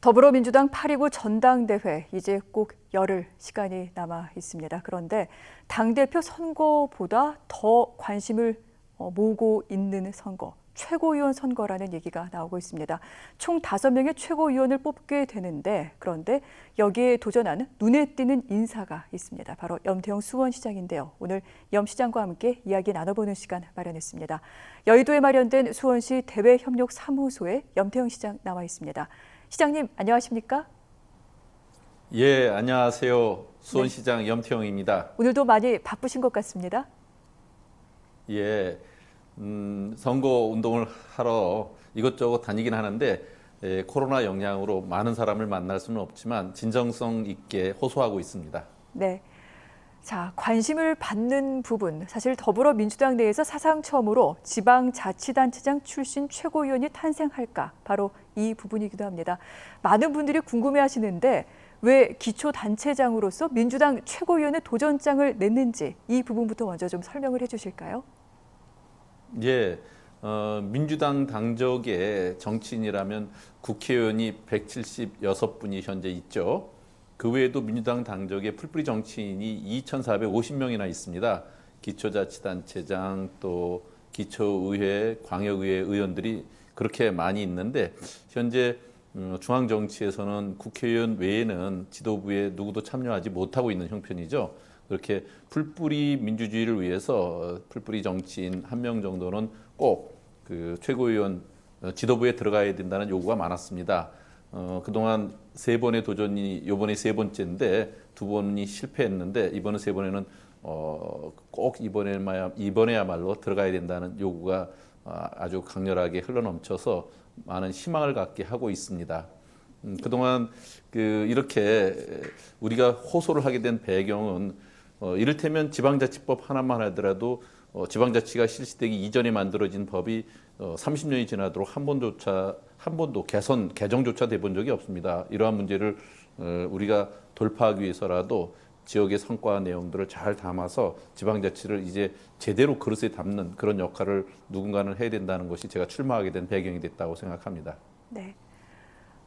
더불어민주당 8.29 전당대회 이제 꼭 열흘 시간이 남아 있습니다. 그런데 당대표 선거보다 더 관심을 모으고 있는 선거, 최고위원 선거라는 얘기가 나오고 있습니다. 총 5명의 최고위원을 뽑게 되는데 그런데 여기에 도전하는 눈에 띄는 인사가 있습니다. 바로 염태영 수원시장인데요. 오늘 염 시장과 함께 이야기 나눠보는 시간 마련했습니다. 여의도에 마련된 수원시 대외협력사무소에 염태영 시장 나와 있습니다. 시장님, 안녕하십니까? 예, 안녕하세요. 수원시장 염태영입니다. 오늘도 많이 바쁘신 것 같습니다. 예, 선거 운동을 하러 이것저것 다니긴 하는데 코로나 영향으로 많은 사람을 만날 수는 없지만 진정성 있게 호소하고 있습니다. 네. 자, 관심을 받는 부분, 사실 더불어민주당 내에서 사상 처음으로 지방자치단체장 출신 최고위원이 탄생할까? 바로 이 부분이기도 합니다. 많은 분들이 궁금해하시는데 왜 기초단체장으로서 민주당 최고위원의 도전장을 냈는지 이 부분부터 먼저 좀 설명을 해주실까요? 예, 민주당 당적의 정치인이라면 국회의원이 176분이 현재 있죠. 그 외에도 민주당 당적의 풀뿌리 정치인이 2,450명이나 있습니다. 기초자치단체장 또 기초의회, 광역의회 의원들이 그렇게 많이 있는데 현재 중앙정치에서는 국회의원 외에는 지도부에 누구도 참여하지 못하고 있는 형편이죠. 그렇게 풀뿌리 민주주의를 위해서 풀뿌리 정치인 1명 정도는 꼭 그 최고위원 지도부에 들어가야 된다는 요구가 많았습니다. 그동안 3번의 도전이 이번에 3번째인데 2번이 실패했는데 이번에 3번에는 꼭 이번에야말로 들어가야 된다는 요구가 아주 강렬하게 흘러넘쳐서 많은 희망을 갖게 하고 있습니다. 그동안 이렇게 우리가 호소를 하게 된 배경은 이를테면 지방자치법 하나만 하더라도 지방자치가 실시되기 이전에 만들어진 법이 30년이 지나도록 한 번도 개정조차 돼 본 적이 없습니다. 이러한 문제를 우리가 돌파하기 위해서라도 지역의 성과 내용들을 잘 담아서 지방자치를 이제 제대로 그릇에 담는 그런 역할을 누군가는 해야 된다는 것이 제가 출마하게 된 배경이 됐다고 생각합니다. 네.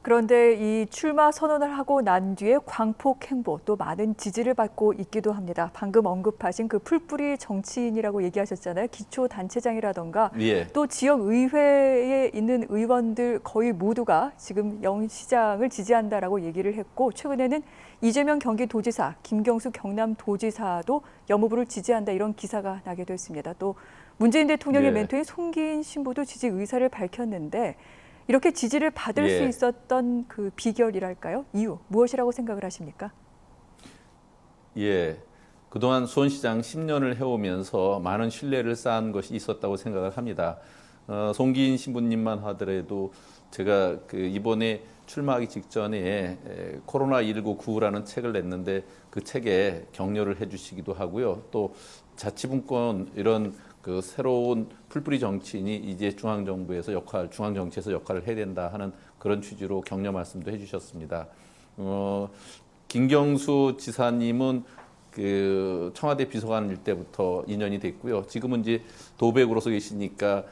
그런데 이 출마 선언을 하고 난 뒤에 광폭 행보 또 많은 지지를 받고 있기도 합니다. 방금 언급하신 그 풀뿌리 정치인이라고 얘기하셨잖아요. 기초단체장이라던가 예. 또 지역 의회에 있는 의원들 거의 모두가 지금 영 시장을 지지한다라고 얘기를 했고 최근에는 이재명 경기도지사, 김경수 경남도지사도 염 후보를 지지한다 이런 기사가 나기도 했습니다. 또 문재인 대통령의 멘토인 송기인 신부도 지지 의사를 밝혔는데 이렇게 지지를 받을 수 있었던 그 비결이랄까요? 이유 무엇이라고 생각을 하십니까? 예, 그동안 수원시장 10년을 해오면서 많은 신뢰를 쌓은 것이 있었다고 생각을 합니다. 송기인 신부님만 하더라도 제가 이번에 출마하기 직전에 코로나19 구호라는 책을 냈는데 그 책에 격려를 해주시기도 하고요. 또 자치분권 이런 새로운 풀뿌리 정치인이 이제 중앙정부에서 중앙정치에서 역할을 해야 된다 하는 그런 취지로 격려 말씀도 해주셨습니다. 김경수 지사님은 청와대 비서관일 때부터 인연이 됐고요. 지금은 이제 도백으로서 계시니까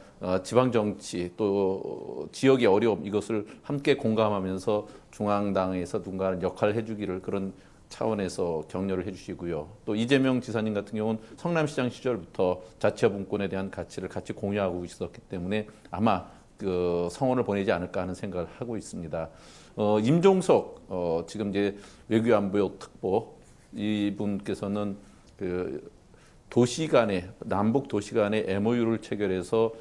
지방정치 또 지역의 어려움 이것을 함께 공감하면서 중앙당에서 누군가 역할을 해주기를 그런 차원에서 격려를 해주시고요. 또 이재명 지사님 같은 경우는 성남시장 시절부터 자치분권에 대한 가치를 같이 공유하고 있었기 때문에 아마 성원을 보내지 않을까 하는 생각을 하고 있습니다. 임종석 지금 이제 외교안보 특보 이분께서는 도시 간의 남북 도시 간의 MOU를 체결해서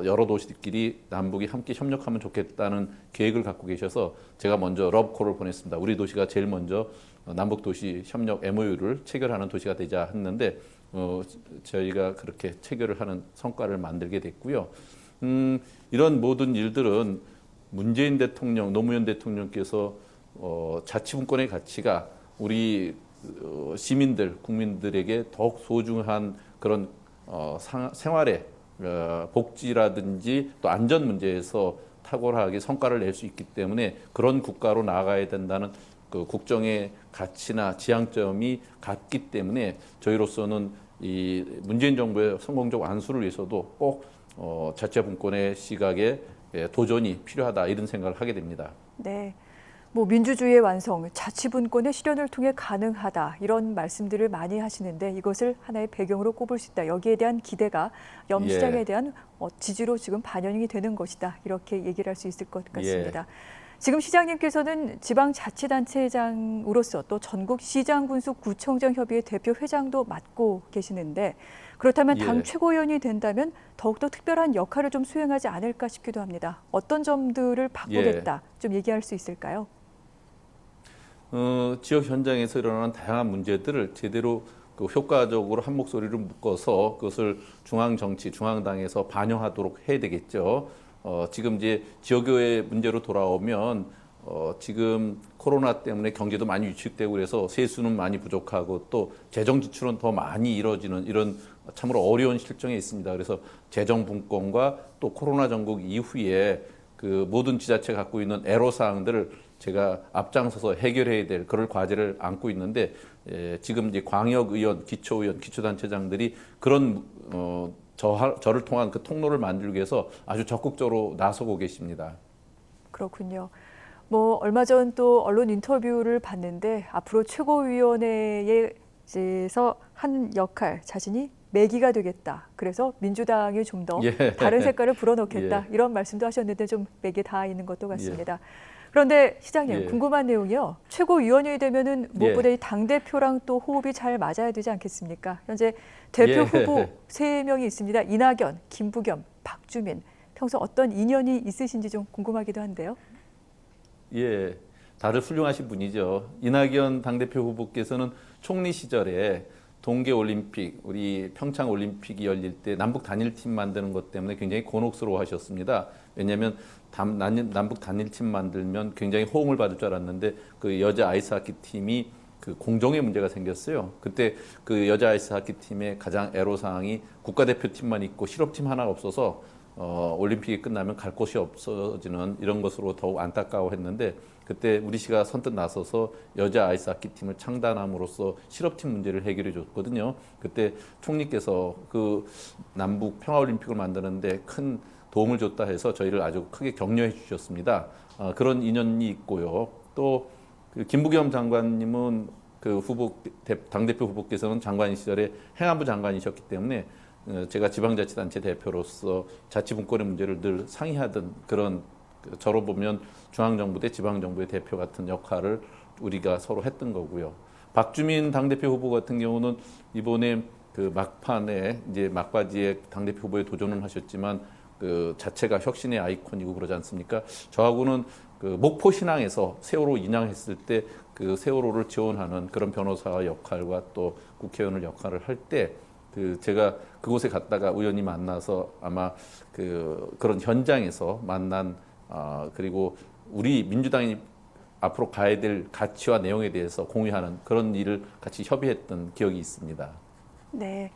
여러 도시들끼리 남북이 함께 협력하면 좋겠다는 계획을 갖고 계셔서 제가 먼저 러브콜을 보냈습니다. 우리 도시가 제일 먼저 남북 도시 협력 MOU를 체결하는 도시가 되자 했는데 저희가 그렇게 체결을 하는 성과를 만들게 됐고요. 이런 모든 일들은 문재인 대통령, 노무현 대통령께서 자치분권의 가치가 우리 시민들, 국민들에게 더욱 소중한 그런 생활의 복지라든지 또 안전 문제에서 탁월하게 성과를 낼 수 있기 때문에 그런 국가로 나아가야 된다는 국정의 가치나 지향점이 같기 때문에 저희로서는 이 문재인 정부의 성공적 완수를 위해서도 꼭 자치분권의 시각에 도전이 필요하다 이런 생각을 하게 됩니다. 네. 뭐 민주주의의 완성, 자치분권의 실현을 통해 가능하다 이런 말씀들을 많이 하시는데 이것을 하나의 배경으로 꼽을 수 있다. 여기에 대한 기대가 염시장에 예. 대한 지지로 지금 반영이 되는 것이다. 이렇게 얘기를 할 수 있을 것 같습니다. 예. 지금 시장님께서는 지방자치단체장으로서 또 전국시장군수구청장 협의회 대표 회장도 맡고 계시는데 그렇다면 당 예. 최고위원이 된다면 더욱더 특별한 역할을 좀 수행하지 않을까 싶기도 합니다. 어떤 점들을 바꾸겠다 좀 얘기할 수 있을까요? 지역 현장에서 일어나는 다양한 문제들을 제대로 효과적으로 한 목소리를 묶어서 그것을 중앙 정치, 중앙당에서 반영하도록 해야 되겠죠. 지금 이제 지역의 문제로 돌아오면 지금 코로나 때문에 경제도 많이 위축되고 그래서 세수는 많이 부족하고 또 재정 지출은 더 많이 이뤄지는 이런 참으로 어려운 실정에 있습니다. 그래서 재정 분권과 또 코로나 전국 이후에 그 모든 지자체가 갖고 있는 애로사항들을 제가 앞장서서 해결해야 될 그럴 과제를 안고 있는데 지금 이제 광역의원, 기초의원, 기초단체장들이 그런 저를 통한 그 통로를 만들기 위해서 아주 적극적으로 나서고 계십니다. 그렇군요. 뭐 얼마 전 또 언론 인터뷰를 봤는데 앞으로 최고위원회에서 한 역할 자신이 매기가 되겠다. 그래서 민주당이 좀 더 다른 색깔을 불어넣겠다. 이런 말씀도 하셨는데 좀 맥이 닿아 있는 것도 같습니다. 그런데 시장님 궁금한 내용이요. 최고위원이 되면은 무엇보다 이 당대표랑 또 호흡이 잘 맞아야 되지 않겠습니까? 현재 대표 후보 3명이 있습니다. 이낙연, 김부겸, 박주민. 평소 어떤 인연이 있으신지 좀 궁금하기도 한데요. 예, 다들 훌륭하신 분이죠. 이낙연 당대표 후보께서는 총리 시절에 동계올림픽, 우리 평창올림픽이 열릴 때 남북 단일팀 만드는 것 때문에 굉장히 곤혹스러워 하셨습니다. 왜냐하면 남북 단일팀 만들면 굉장히 호응을 받을 줄 알았는데 그 여자 아이스하키 팀이 그 공정의 문제가 생겼어요. 그때 그 여자 아이스하키 팀의 가장 애로사항이 국가대표팀만 있고 실업팀 하나가 없어서 올림픽이 끝나면 갈 곳이 없어지는 이런 것으로 더욱 안타까워했는데 그때 우리 시가 선뜻 나서서 여자 아이스하키 팀을 창단함으로써 실업팀 문제를 해결해 줬거든요. 그때 총리께서 그 남북 평화올림픽을 만드는데 큰 도움을 줬다 해서 저희를 아주 크게 격려해 주셨습니다. 그런 인연이 있고요. 또 그 김부겸 장관님은 그 당대표 후보께서는 장관 시절에 행안부 장관이셨기 때문에 제가 지방자치단체 대표로서 자치분권의 문제를 늘 상의하던 그런 저로 보면 중앙정부 대 지방정부의 대표 같은 역할을 우리가 서로 했던 거고요. 박주민 당대표 후보 같은 경우는 이번에 그 막판에 이제 막바지에 당대표 후보에 도전을 하셨지만 그 자체가 혁신의 아이콘이고 그러지 않습니까? 저하고는 그 목포 신항에서 세월호 인양했을 때 그 세월호를 지원하는 그런 변호사 역할과 또 국회의원 역할을 할 때 그 제가 그곳에 갔다가 우연히 만나서 아마 그런 현장에서 만난 그리고 우리 민주당이 앞으로 가야 될 가치와 내용에 대해서 공유하는 그런 일을 같이 협의했던 기억이 있습니다. 네.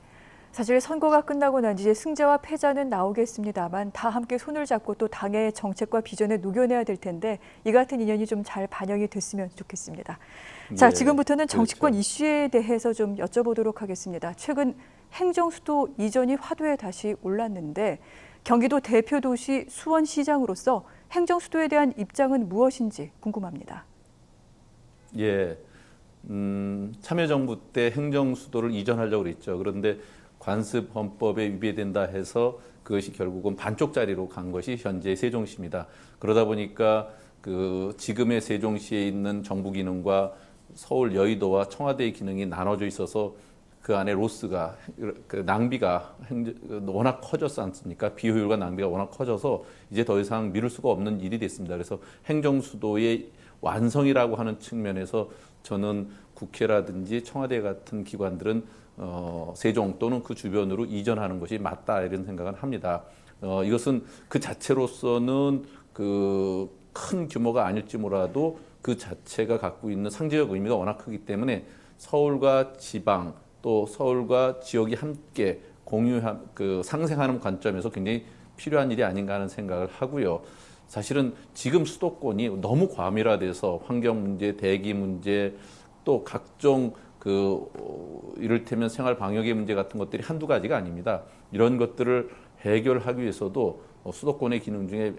사실 선거가 끝나고 난 이제 승자와 패자는 나오겠습니다만 다 함께 손을 잡고 또 당의 정책과 비전에 녹여내야 될 텐데 이 같은 인연이 좀 잘 반영이 됐으면 좋겠습니다. 자, 지금부터는 정치권 그렇죠. 이슈에 대해서 좀 여쭤보도록 하겠습니다. 최근 행정수도 이전이 화두에 다시 올랐는데 경기도 대표 도시 수원시장으로서 행정수도에 대한 입장은 무엇인지 궁금합니다. 예, 참여정부 때 행정수도를 이전하려고 그랬죠. 그런데 관습헌법에 위배된다 해서 그것이 결국은 반쪽짜리로 간 것이 현재 세종시입니다. 그러다 보니까 그 지금의 세종시에 있는 정부 기능과 서울 여의도와 청와대의 기능이 나눠져 있어서 그 안에 로스가 그 낭비가 워낙 커졌지 않습니까? 비효율과 낭비가 워낙 커져서 이제 더 이상 미룰 수가 없는 일이 됐습니다. 그래서 행정수도의 완성이라고 하는 측면에서 저는 국회라든지 청와대 같은 기관들은 세종 또는 그 주변으로 이전하는 것이 맞다 이런 생각을 합니다. 이것은 그 자체로서는 그 큰 규모가 아닐지 몰라도 그 자체가 갖고 있는 상징적 의미가 워낙 크기 때문에 서울과 지방 또 서울과 지역이 함께 상생하는 관점에서 굉장히 필요한 일이 아닌가 하는 생각을 하고요. 사실은 지금 수도권이 너무 과밀화돼서 환경 문제, 대기 문제, 또 각종 이를테면 생활 방역의 문제 같은 것들이 한두 가지가 아닙니다. 이런 것들을 해결하기 위해서도 수도권의 기능 중에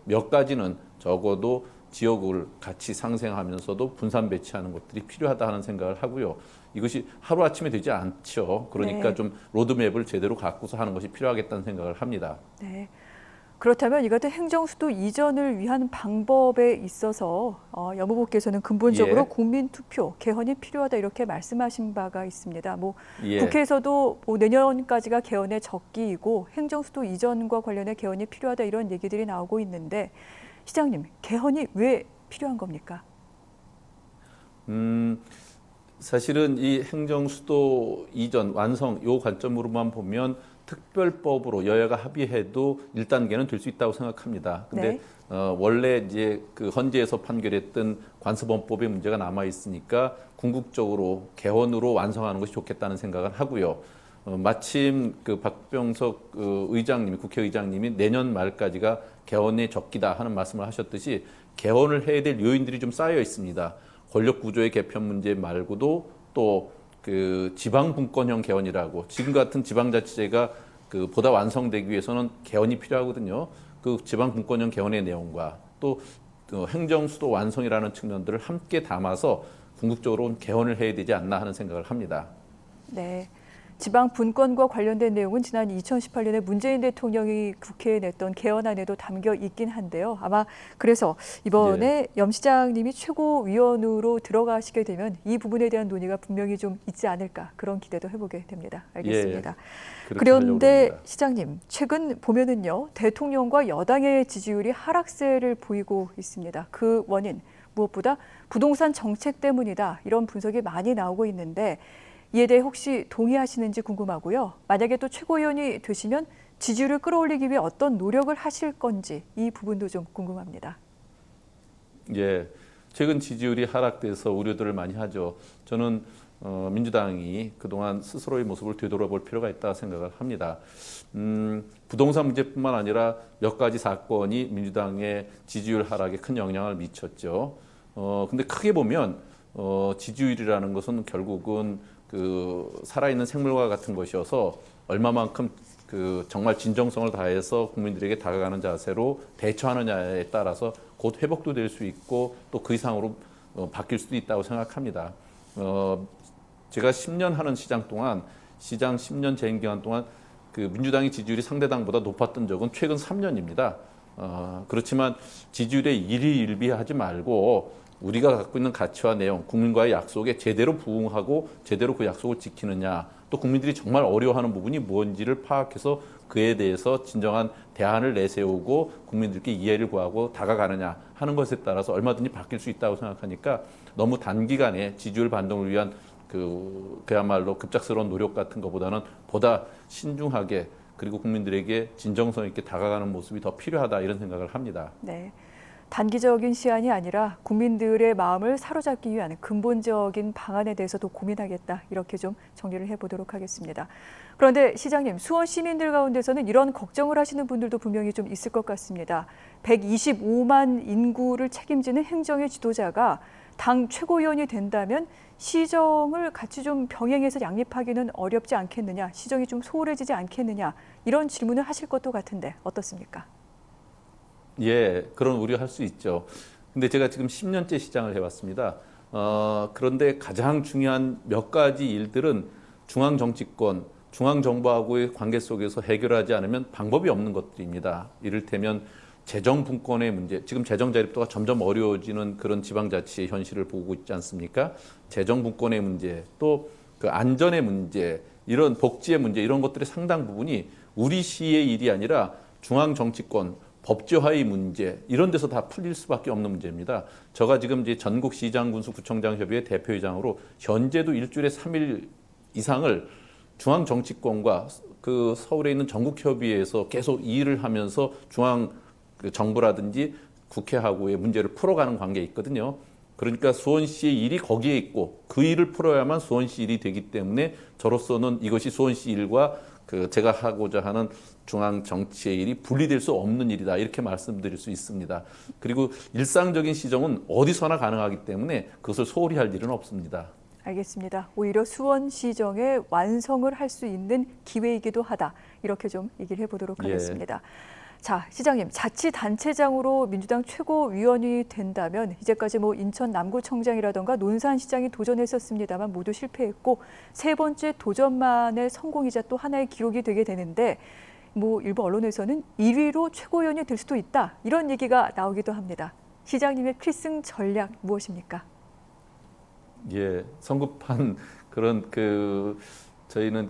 몇 가지는 적어도 지역을 같이 상생하면서도 분산 배치하는 것들이 필요하다 하는 생각을 하고요. 이것이 하루아침에 되지 않죠. 그러니까 네. 좀 로드맵을 제대로 갖고서 하는 것이 필요하겠다는 생각을 합니다. 네. 그렇다면 이 같은 행정수도 이전을 위한 방법에 있어서 여무부께서는 근본적으로 예. 국민투표 개헌이 필요하다 이렇게 말씀하신 바가 있습니다. 예. 국회에서도 내년까지가 개헌의 적기이고 행정수도 이전과 관련해 개헌이 필요하다 이런 얘기들이 나오고 있는데 시장님, 개헌이 왜 필요한 겁니까? 사실은 이 행정수도 이전 완성 요 관점으로만 보면 특별법으로 여야가 합의해도 1단계는 될 수 있다고 생각합니다. 근데 네. 원래 이제 그 헌재에서 판결했던 관습원법의 문제가 남아 있으니까 궁극적으로 개헌으로 완성하는 것이 좋겠다는 생각을 하고요. 마침 그 박병석 의장님이 국회의장님이 내년 말까지가 개헌의 적기다 하는 말씀을 하셨듯이 개헌을 해야 될 요인들이 좀 쌓여 있습니다. 권력 구조의 개편 문제 말고도 또 그 지방 분권형 개헌이라고 지금 같은 지방자치제가 그 보다 완성되기 위해서는 개헌이 필요하거든요. 그 지방 분권형 개헌의 내용과 또 행정 수도 완성이라는 측면들을 함께 담아서 궁극적으로 개헌을 해야 되지 않나 하는 생각을 합니다. 네. 지방 분권과 관련된 내용은 지난 2018년에 문재인 대통령이 국회에 냈던 개헌안에도 담겨 있긴 한데요. 아마 그래서 이번에 염 시장님이 최고위원으로 들어가시게 되면 이 부분에 대한 논의가 분명히 좀 있지 않을까 그런 기대도 해보게 됩니다. 알겠습니다. 그런데 시장님, 최근 보면은요, 대통령과 여당의 지지율이 하락세를 보이고 있습니다. 그 원인 무엇보다 부동산 정책 때문이다 이런 분석이 많이 나오고 있는데 이에 대해 혹시 동의하시는지 궁금하고요. 만약에 또 최고위원이 되시면 지지율을 끌어올리기 위해 어떤 노력을 하실 건지 이 부분도 좀 궁금합니다. 예, 최근 지지율이 하락돼서 우려들을 많이 하죠. 저는 민주당이 그동안 스스로의 모습을 되돌아볼 필요가 있다고 생각을 합니다. 부동산 문제뿐만 아니라 몇 가지 사건이 민주당의 지지율 하락에 큰 영향을 미쳤죠. 근데 크게 보면 지지율이라는 것은 결국은 그 살아있는 생물과 같은 것이어서 얼마만큼 그 정말 진정성을 다해서 국민들에게 다가가는 자세로 대처하느냐에 따라서 곧 회복도 될 수 있고 또 그 이상으로 바뀔 수도 있다고 생각합니다. 제가 10년 하는 시장 동안 시장 10년 재임 기간 동안 그 민주당의 지지율이 상대당보다 높았던 적은 최근 3년입니다. 그렇지만 지지율에 일희일비하지 말고 우리가 갖고 있는 가치와 내용, 국민과의 약속에 제대로 부응하고 제대로 그 약속을 지키느냐, 또 국민들이 정말 어려워하는 부분이 뭔지를 파악해서 그에 대해서 진정한 대안을 내세우고 국민들께 이해를 구하고 다가가느냐 하는 것에 따라서 얼마든지 바뀔 수 있다고 생각하니까 너무 단기간에 지지율 반동을 위한 그야말로 급작스러운 노력 같은 것보다는 보다 신중하게 그리고 국민들에게 진정성 있게 다가가는 모습이 더 필요하다 이런 생각을 합니다. 네. 단기적인 시안이 아니라 국민들의 마음을 사로잡기 위한 근본적인 방안에 대해서도 고민하겠다. 이렇게 좀 정리를 해보도록 하겠습니다. 그런데 시장님, 수원 시민들 가운데서는 이런 걱정을 하시는 분들도 분명히 좀 있을 것 같습니다. 125만 인구를 책임지는 행정의 지도자가 당 최고위원이 된다면 시정을 같이 좀 병행해서 양립하기는 어렵지 않겠느냐, 시정이 좀 소홀해지지 않겠느냐 이런 질문을 하실 것도 같은데 어떻습니까? 예, 그런 우려할 수 있죠. 근데 제가 지금 10년째 시장을 해왔습니다. 그런데 가장 중요한 몇 가지 일들은 중앙 정치권, 중앙 정부하고의 관계 속에서 해결하지 않으면 방법이 없는 것들입니다. 이를테면 재정 분권의 문제, 지금 재정 자립도가 점점 어려워지는 그런 지방자치의 현실을 보고 있지 않습니까? 재정 분권의 문제, 또 그 안전의 문제, 이런 복지의 문제, 이런 것들의 상당 부분이 우리 시의 일이 아니라 중앙 정치권, 법제화의 문제 이런 데서 다 풀릴 수밖에 없는 문제입니다. 제가 지금 이제 전국 시장 군수 구청장 협의회 대표회장으로 현재도 일주일에 3일 이상을 중앙 정치권과 그 서울에 있는 전국 협의회에서 계속 일을 하면서 중앙 정부라든지 국회하고의 문제를 풀어가는 관계에 있거든요. 그러니까 수원시의 일이 거기에 있고 그 일을 풀어야만 수원시 일이 되기 때문에 저로서는 이것이 수원시 일과 제가 하고자 하는 중앙 정치의 일이 분리될 수 없는 일이다 이렇게 말씀드릴 수 있습니다. 그리고 일상적인 시정은 어디서나 가능하기 때문에 그것을 소홀히 할 일은 없습니다. 알겠습니다. 오히려 수원시정의 완성을 할 수 있는 기회이기도 하다. 이렇게 좀 얘기를 해보도록 하겠습니다. 자, 시장님, 자치단체장으로 민주당 최고위원이 된다면 이제까지 뭐 인천 남구청장이라던가 논산시장이 도전했었습니다만 모두 실패했고 세 번째 도전만의 성공이자 또 하나의 기록이 되게 되는데 뭐 일부 언론에서는 1위로 최고위원이 될 수도 있다 이런 얘기가 나오기도 합니다. 시장님의 필승 전략 무엇입니까? 예, 성급한 그런 저희는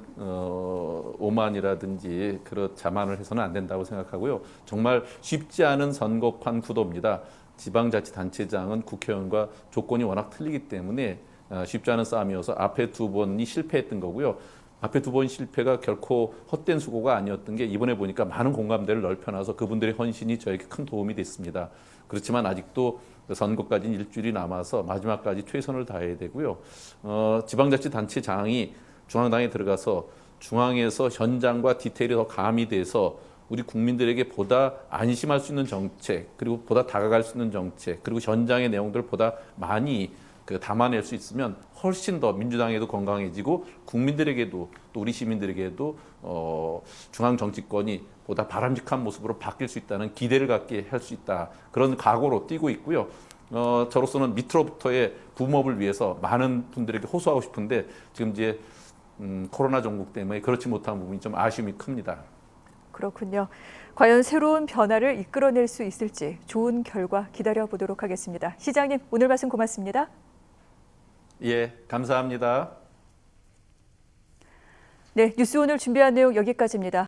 오만이라든지 그런 자만을 해서는 안 된다고 생각하고요. 정말 쉽지 않은 선거판 구도입니다. 지방자치단체장은 국회의원과 조건이 워낙 틀리기 때문에 쉽지 않은 싸움이어서 앞에 두 번이 실패했던 거고요. 앞에 두 번 실패가 결코 헛된 수고가 아니었던 게 이번에 보니까 많은 공감대를 넓혀놔서 그분들의 헌신이 저에게 큰 도움이 됐습니다. 그렇지만 아직도 선거까지는 일주일이 남아서 마지막까지 최선을 다해야 되고요. 지방자치단체장이 중앙당에 들어가서 중앙에서 현장과 디테일이 더 가미돼서 우리 국민들에게 보다 안심할 수 있는 정책, 그리고 보다 다가갈 수 있는 정책, 그리고 현장의 내용들을 보다 많이 담아낼 수 있으면 훨씬 더 민주당에도 건강해지고 국민들에게도 또 우리 시민들에게도 중앙 정치권이 보다 바람직한 모습으로 바뀔 수 있다는 기대를 갖게 할 수 있다. 그런 각오로 뛰고 있고요. 저로서는 밑으로부터의 붐업을 위해서 많은 분들에게 호소하고 싶은데 지금 이제 코로나 종국 때문에 그렇지 못한 부분이 좀 아쉬움이 큽니다. 그렇군요. 과연 새로운 변화를 이끌어낼 수 있을지 좋은 결과 기다려보도록 하겠습니다. 시장님, 오늘 말씀 고맙습니다. 예, 감사합니다. 네, 뉴스 오늘 준비한 내용 여기까지입니다.